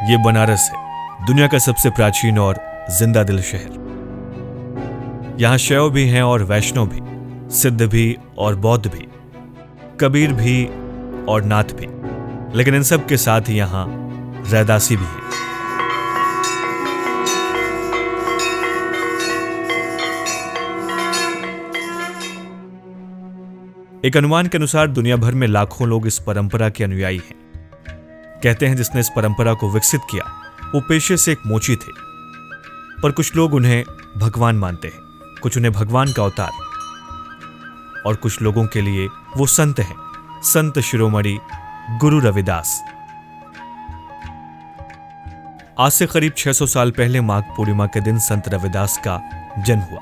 ये बनारस है, दुनिया का सबसे प्राचीन और जिंदा दिल शहर। यहां शैव भी हैं और वैष्णव भी, सिद्ध भी और बौद्ध भी, कबीर भी और नाथ भी, लेकिन इन सब के साथ ही यहां रैदासी भी है। एक अनुमान के अनुसार दुनिया भर में लाखों लोग इस परंपरा के अनुयायी हैं। कहते हैं जिसने इस परंपरा को विकसित किया वो पेशे से एक मोची थे, पर कुछ लोग उन्हें भगवान मानते हैं, कुछ उन्हें भगवान का अवतार, और कुछ लोगों के लिए वो संत हैं, संत शिरोमणि गुरु रविदास। आज से करीब 600 साल पहले माघ पूर्णिमा के दिन संत रविदास का जन्म हुआ।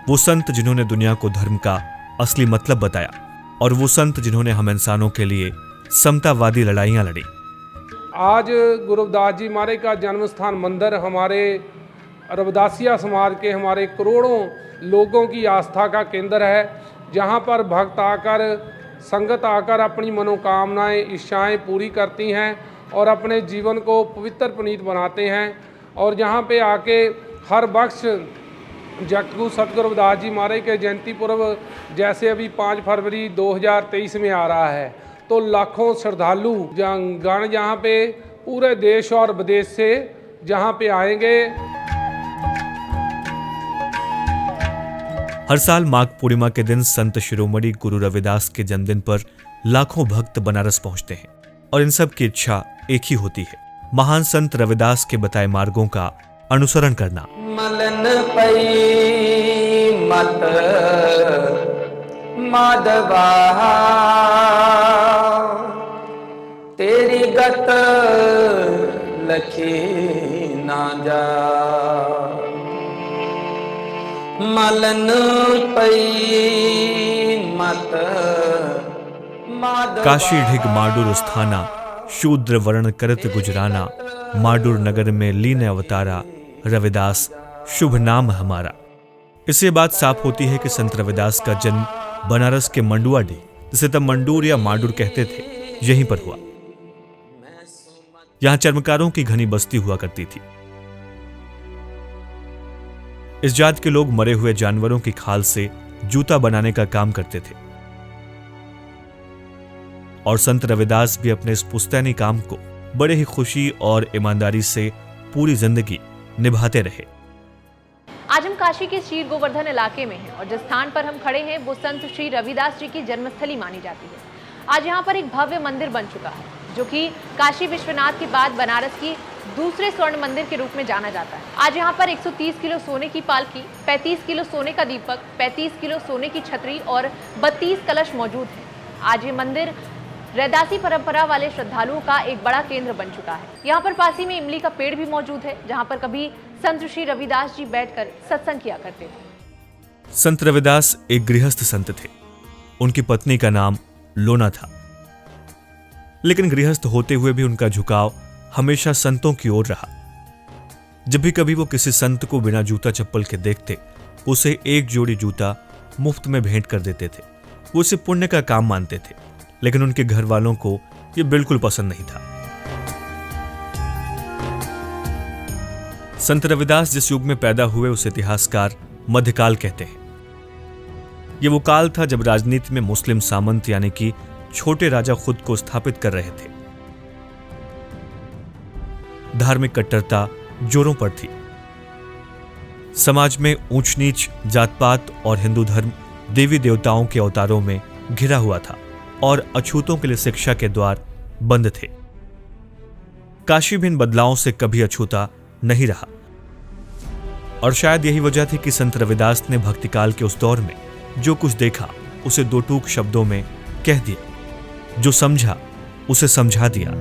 वो संत जिन्होंने दुनिया को धर्म का असली मतलब बताया, और वो संत जिन्होंने हम इंसानों के लिए समतावादी लड़ाइयां लड़ी। आज गुरु रविदास जी महाराज का जन्म स्थान मंदिर हमारे रविदासिया समाज के हमारे करोड़ों लोगों की आस्था का केंद्र है, जहां पर भक्त आकर, संगत आकर अपनी मनोकामनाएं, इच्छाएं पूरी करती हैं और अपने जीवन को पवित्र पुनीत बनाते हैं। और जहां पे आके हर बख्श जगतगुरु सतगुरु रविदास जी महाराज के जयंती पर्व जैसे अभी 5 फरवरी 2023 में आ रहा है, तो लाखों श्रद्धालु गण यहाँ पे पूरे देश और विदेश से जहाँ पे आएंगे। हर साल माघ पूर्णिमा के दिन संत शिरोमणि गुरु रविदास के जन्मदिन पर लाखों भक्त बनारस पहुंचते हैं, और इन सब की इच्छा एक ही होती है, महान संत रविदास के बताए मार्गों का अनुसरण करना। मलन पई मत माधवा तेरी गत लखी ना जा। मलन पई मत माधवा काशी ढिग माडुर स्थाना, शूद्र वर्ण करत गुजराना, माडुर नगर में लीन अवतारा, रविदास शुभ नाम हमारा। इससे बात साफ होती है कि संत रविदास का जन्म बनारस के मंडुआडीह, जिसे तब मंडूर या माडुर कहते थे, यहीं पर हुआ। यहां चर्मकारों की घनी बस्ती हुआ करती थी। इस जात के लोग मरे हुए जानवरों की खाल से जूता बनाने का काम करते थे, और संत रविदास भी अपने इस पुश्तैनी काम को बड़े ही खुशी और ईमानदारी से पूरी जिंदगी निभाते रहे। आज हम काशी के शीर गोवर्धन इलाके में हैं, और जिस स्थान पर हम खड़े हैं वो संत श्री रविदास जी की जन्मस्थली मानी जाती है। आज यहाँ पर एक भव्य मंदिर बन चुका है, जो कि काशी विश्वनाथ के बाद बनारस की दूसरे स्वर्ण मंदिर के रूप में जाना जाता है। आज यहाँ पर 130 किलो सोने की पालकी, 35 किलो सोने का दीपक, 35 किलो सोने की छतरी और 32 कलश मौजूद है। आज ये मंदिर रैदासी परंपरा वाले श्रद्धालुओं का एक बड़ा केंद्र बन चुका है। यहाँ पर पास ही में इमली का पेड़ भी मौजूद है, जहाँ पर कभी संत श्री रविदास जी बैठकर सत्संग किया करते थे। संत रविदास एक गृहस्थ संत थे। उनकी पत्नी का नाम लोना था, लेकिन गृहस्थ होते हुए भी उनका झुकाव हमेशा संतों की ओर रहा। जब भी कभी वो किसी संत को बिना जूता चप्पल के देखते, उसे एक जोड़ी जूता मुफ्त में भेंट कर देते थे। वो इसे पुण्य का काम मानते थे, लेकिन उनके घर वालों को यह बिल्कुल पसंद नहीं था। संत रविदास जिस युग में पैदा हुए उसे इतिहासकार मध्यकाल कहते हैं। यह वो काल था जब राजनीति में मुस्लिम सामंत यानी कि छोटे राजा खुद को स्थापित कर रहे थे। धार्मिक कट्टरता जोरों पर थी। समाज में ऊंच नीच, जात पात और हिंदू धर्म देवी देवताओं के अवतारों में घिरा हुआ था, और अछूतों के लिए शिक्षा के द्वार बंद थे। काशी भी इन बदलावों से कभी अछूता नहीं रहा, और शायद यही वजह थी कि संत रविदास ने भक्तिकाल के उस दौर में जो कुछ देखा उसे 2 टूक शब्दों में कह दिया, जो समझा उसे समझा दिया।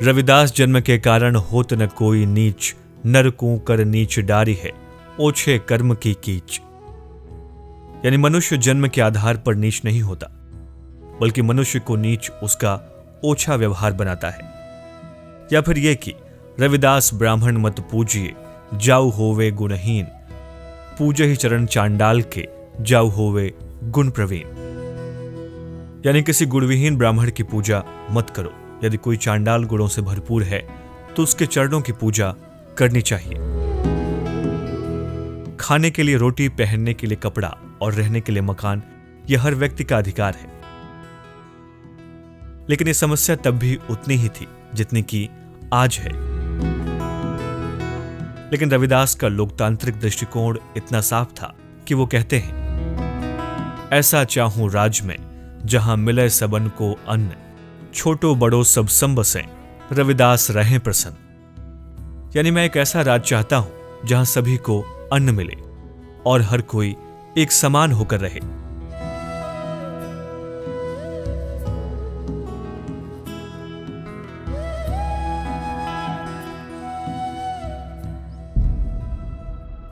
रविदास जन्म के कारण होत न कोई नीच, नर को कर नीच डारी है, ओछे कर्म की कीच। यानी मनुष्य जन्म के आधार पर नीच नहीं होता, बल्कि मनुष्य को नीच उसका ओछा व्यवहार बनाता है। या फिर यह कि रविदास ब्राह्मण मत पूजिए, जाऊ होवे गुणहीन, पूजे ही चरण चांडाल के, जाऊ होवे गुण प्रवीण। यानी किसी गुणविहीन ब्राह्मण की पूजा मत करो। यदि कोई चांडाल गुणों से भरपूर है तो उसके चरणों की पूजा करनी चाहिए। खाने के लिए रोटी, पहनने के लिए कपड़ा और रहने के लिए मकान, यह हर व्यक्ति का अधिकार है। लेकिन यह समस्या तब भी उतनी ही थी जितनी कि आज है। लेकिन रविदास का लोकतांत्रिक दृष्टिकोण इतना साफ था कि वो कहते हैं, ऐसा चाहूं राज में जहां मिले सबन को अन्न, छोटो बड़ो सब संबसें, रविदास रहें प्रसन्न। यानी मैं एक ऐसा राज चाहता हूं जहां सभी को अन्न मिले और हर कोई एक समान होकर रहे।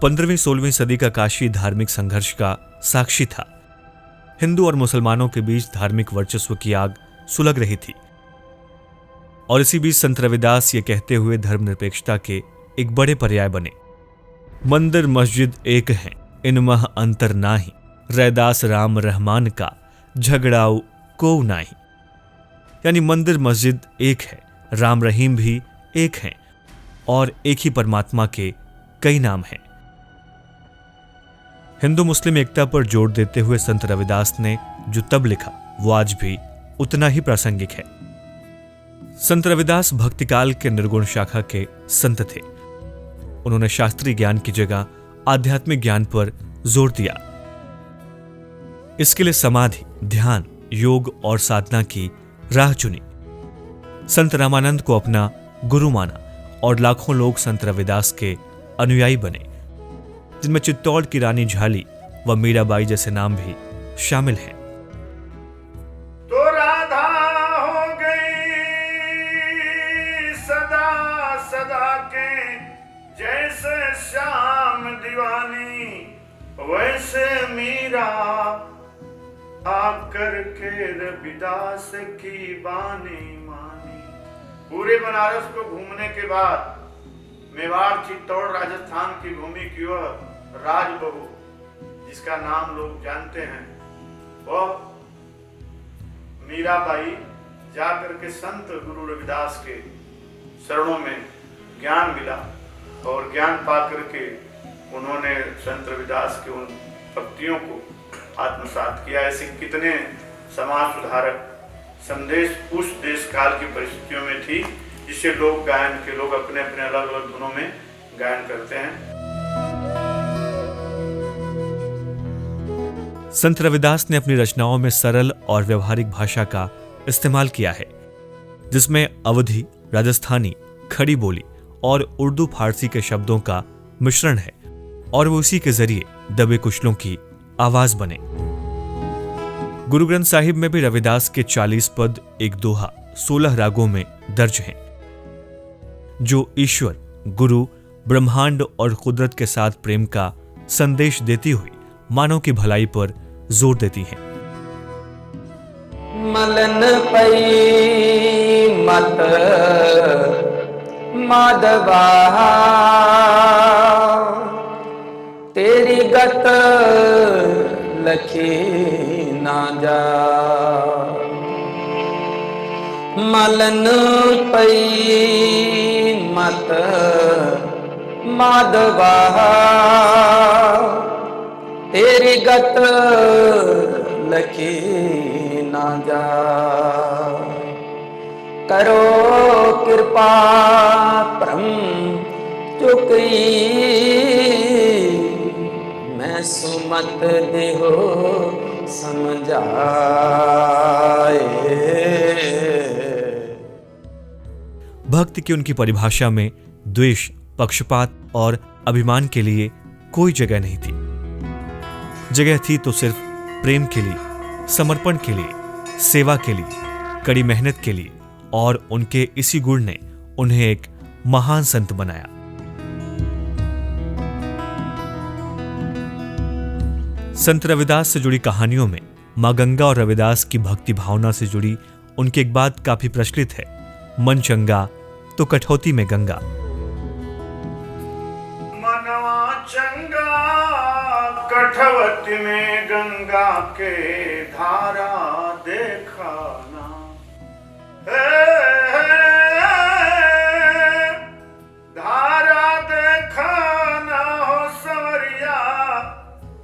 पंद्रहवीं 16वीं सदी का काशी धार्मिक संघर्ष का साक्षी था। हिंदू और मुसलमानों के बीच धार्मिक वर्चस्व की आग सुलग रही थी और इसी बीच संत रविदास ये कहते हुए धर्मनिरपेक्षता के एक बड़े पर्याय बने, मंदिर मस्जिद एक हैं, इनमह अंतर नाही, रैदास राम रहमान का झगड़ाऊ को नाही। यानी मंदिर मस्जिद एक है, राम रहीम भी एक हैं और एक ही परमात्मा के कई नाम हैं। हिंदू मुस्लिम एकता पर जोर देते हुए संत रविदास ने जो तब लिखा वो आज भी उतना ही प्रासंगिक है। संत रविदास भक्तिकाल के निर्गुण शाखा के संत थे। उन्होंने शास्त्रीय ज्ञान की जगह आध्यात्मिक ज्ञान पर जोर दिया। इसके लिए समाधि, ध्यान, योग और साधना की राह चुनी। संत रामानंद को अपना गुरु माना और लाखों लोग संत रविदास के अनुयायी बने, जिनमें चित्तौड़ की रानी झाली व मीराबाई जैसे नाम भी शामिल हैं। तो राधा हो गई सदा सदा के, जैसे श्याम दीवानी वैसे मीरा, आकर के रविदास की बानी मानी। पूरे बनारस को घूमने के बाद मेवाड़, चित्तौड़, राजस्थान की भूमि की ओर राजबहू, जिसका नाम लोग जानते हैं, वह मीराबाई जाकर के संत गुरु रविदास के शरणों में ज्ञान मिला और ज्ञान पा करके उन्होंने संत रविदास के उन भक्तियों को आत्मसात किया। ऐसे कितने समाज सुधारक संदेश उस देश काल की परिस्थितियों में थी, जिसे लोग गायन के लोग अपने अपने अलग अलग धुनों में गायन करते हैं। संत रविदास ने अपनी रचनाओं में सरल और व्यवहारिक भाषा का इस्तेमाल किया है, जिसमें अवधी, राजस्थानी, खड़ी बोली और उर्दू फारसी के शब्दों का मिश्रण है और वो इसी के जरिए दबे कुचलों की आवाज बने। गुरु ग्रंथ साहिब में भी रविदास के 40 पद, एक दोहा, 16 रागों में दर्ज हैं, जो ईश्वर, गुरु, ब्रह्मांड और कुदरत के साथ प्रेम का संदेश देती हुई मानव की भलाई पर जोर देती हैं। मलन पई मत माधवा, तेरी गत लखी ना जा। मलन पई मत माधवा, तेरी गत लखी ना जा। करो कृपा परम चुकई, मैं सुमत देहो समझाए। भक्ति की उनकी परिभाषा में द्वेष, पक्षपात और अभिमान के लिए कोई जगह नहीं थी। जगह थी तो सिर्फ प्रेम के लिए, समर्पण के लिए, सेवा के लिए, कड़ी मेहनत के लिए, और उनके इसी गुण ने उन्हें एक महान संत बनाया। संत रविदास से जुड़ी कहानियों में मां गंगा और रविदास की भक्ति भावना से जुड़ी उनकी एक बात काफी प्रचलित है, मन चंगा तो कठौती में गंगा। मनवा चंगा कठवती में गंगा के धारा देखाना, धारा देखाना हो सवरिया,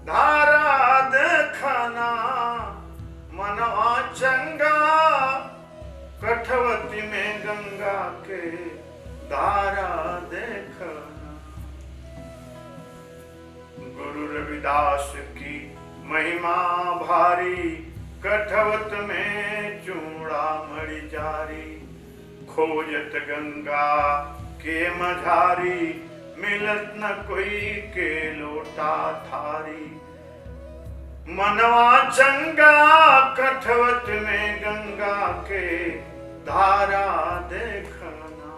धारा देखाना मनवा चंगा, कठवती में गंगा के धारा देखना। गुरु रविदास की महिमा भारी, कठवत में चूड़ामणि जारी, खोजत गंगा के मझारी, मिलत न कोई के लोटा थारी, मनवा चंगा, कठवत में गंगा के धारा देखना।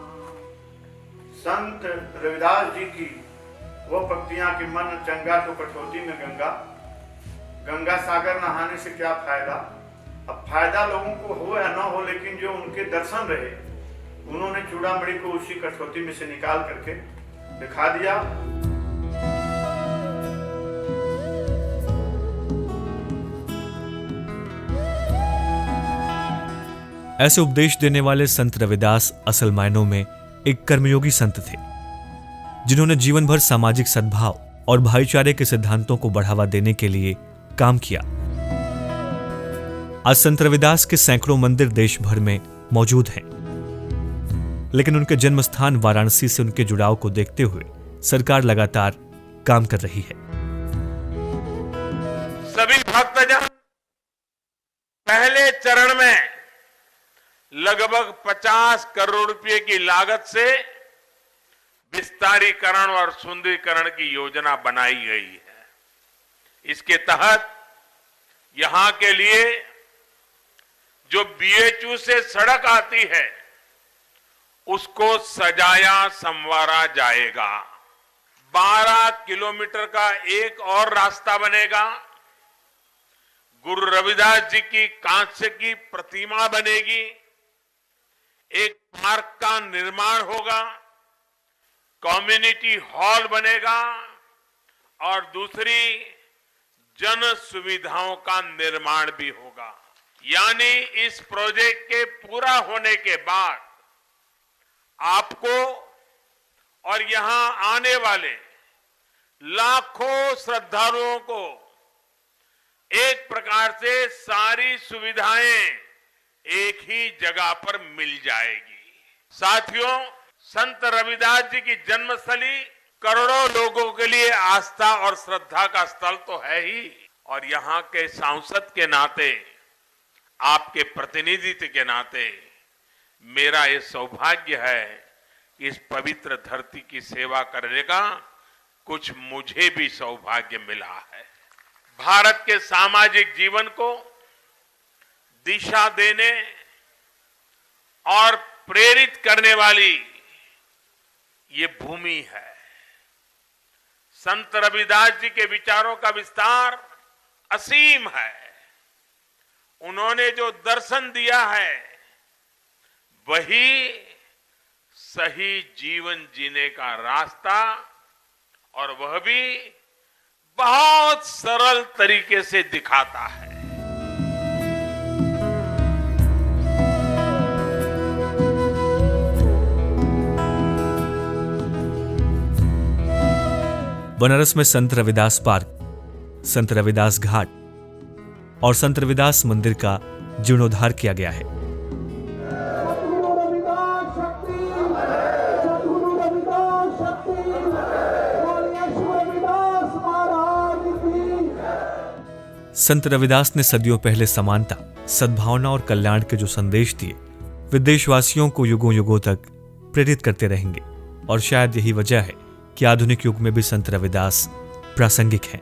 संत रविदास जी की वो पंक्तियां कि मन चंगा तो कठौती में गंगा, गंगा सागर नहाने से क्या फायदा। अब फायदा लोगों को हो या ना हो, लेकिन जो उनके दर्शन रहे, उन्होंने चूड़ामणि को उसी कठौती में से निकाल करके दिखा दिया। ऐसे उपदेश देने वाले संत रविदास असल मायनों में एक कर्मयोगी संत थे, जिन्होंने जीवन भर सामाजिक सद्भाव और भाईचारे के सिद्धांतों को बढ़ावा देने के लिए काम किया। आज संत रविदास के सैकड़ों मंदिर देश भर में मौजूद हैं, लेकिन उनके जन्म स्थान वाराणसी से उनके जुड़ाव को देखते हुए सरकार लगातार काम कर रही है। सभी भक्तजन पहले चरण में लगभग 50 करोड़ रुपए की लागत से विस्तारीकरण और सुंदरीकरण की योजना बनाई गई है। इसके तहत यहां के लिए जो बीएचयू से सड़क आती है उसको सजाया संवारा जाएगा। 12 किलोमीटर का एक और रास्ता बनेगा। गुरु रविदास जी की कांस्य की प्रतिमा बनेगी। एक पार्क का निर्माण होगा, कम्युनिटी हॉल बनेगा और दूसरी जन सुविधाओं का निर्माण भी होगा। यानी इस प्रोजेक्ट के पूरा होने के बाद आपको और यहां आने वाले लाखों श्रद्धालुओं को एक प्रकार से सारी सुविधाएं एक ही जगह पर मिल जाएगी। साथियों, संत रविदास जी की जन्मस्थली करोड़ों लोगों के लिए आस्था और श्रद्धा का स्थल तो है ही, और यहाँ के सांसद के नाते, आपके प्रतिनिधित्व के नाते मेरा ये सौभाग्य है कि इस पवित्र धरती की सेवा करने का कुछ मुझे भी सौभाग्य मिला है। भारत के सामाजिक जीवन को दिशा देने और प्रेरित करने वाली ये भूमि है। संत रविदास जी के विचारों का विस्तार असीम है। उन्होंने जो दर्शन दिया है वही सही जीवन जीने का रास्ता, और वह भी बहुत सरल तरीके से दिखाता है। बनारस में संत रविदास पार्क, संत रविदास घाट और संत रविदास मंदिर का जीर्णोद्धार किया गया है। संत रविदास ने सदियों पहले समानता, सद्भावना और कल्याण के जो संदेश दिए, वे देशवासियों को युगों युगों तक प्रेरित करते रहेंगे। और शायद यही वजह है कि आधुनिक युग में भी संत रविदास प्रासंगिक हैं।